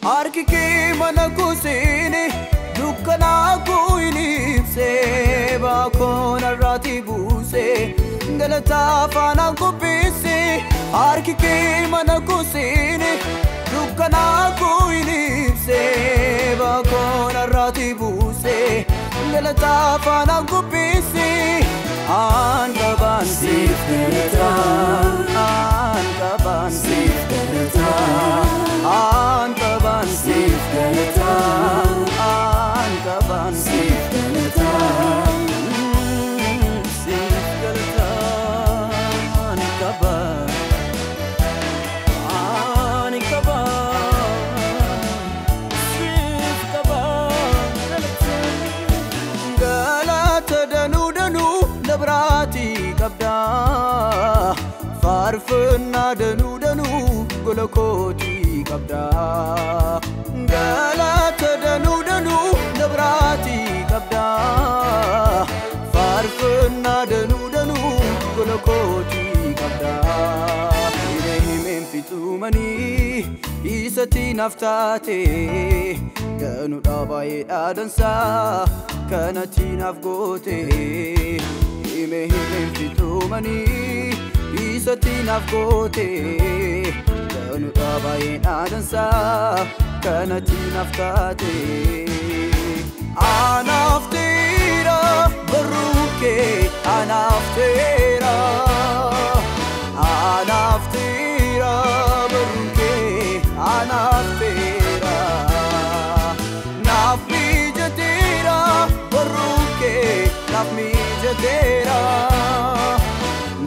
Harki mana kusini dukkana kuinipse bakona rati buse galata fana kupise Harki mana kusini dukkana kuinipse bakona rati buse galata fana kupise Ankaban siftereta Ankaban siftereta Ankaban siftereta Ankaban siftereta Siftereta Ankaban Brati kabda farfna danu golokoti kabda galata danu brati kabda farfna danu golokoti kabda irehim fitumani isati naftate kanu dabaye adansa kanati nafgote Mehim fitumani isati nafgote kanu dabayin adansa kanati naftate anaftira baruke anaftira baruke anaftira nafmi jatira baruke nafmi Jatera,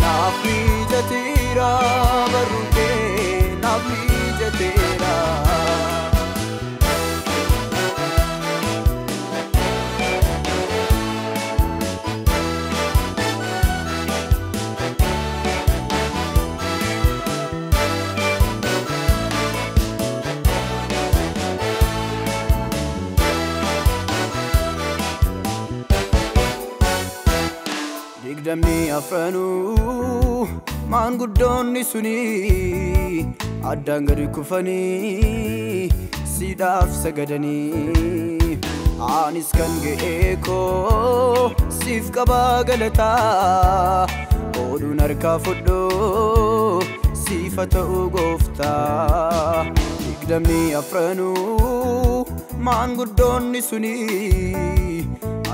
Nafi Jatera, Baruke, Nafi Jatera. Digdamni afranu man guddonni suni addan gadi kufani sidaf sagadani anis kan geeko sif qaba galata odun harka fuddo sifata ugofta digdamni afranu man guddonni suni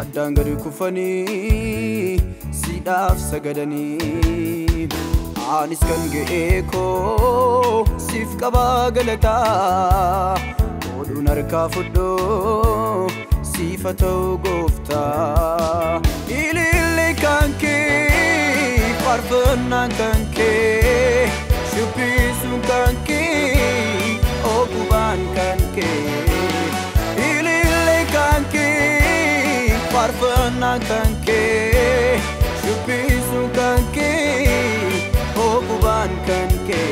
addan gadi kufani Sidaf sagadani anis kan geeko sif qaba galata odun harka fuddo sifata gofta ilille kanke farfannan kanke shubbisun kanke okuban kanke ilille kanke farfannan kanke Shubbisu kanke, okuban kanke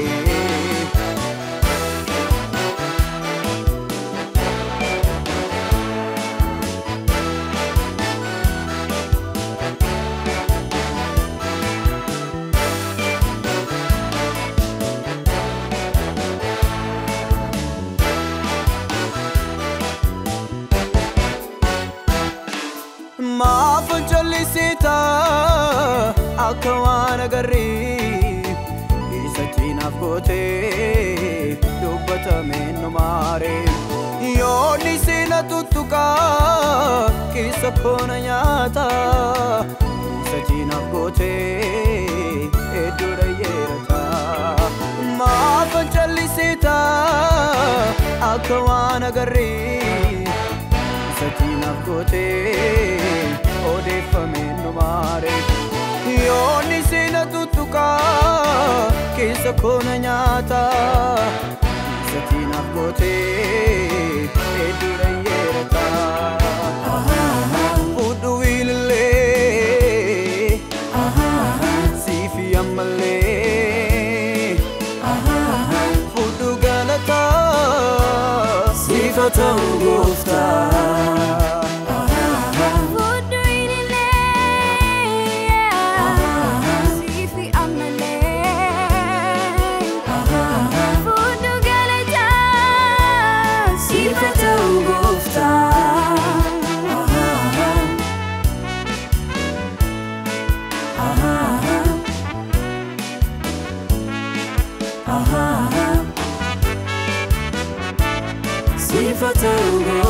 Maafan jallisita akawana garri isati nafgote dubbata menno mare yoni sina tuttuka kisa kona nyata isati nafgote edura yerata maafan jallisita akawana garri isati nafgote odefameno mare yoni sina tuttuka kisa kona nyata isati nafgote edura yerata Udu ilile sifi amale Udu galata sifata ugofta ta'u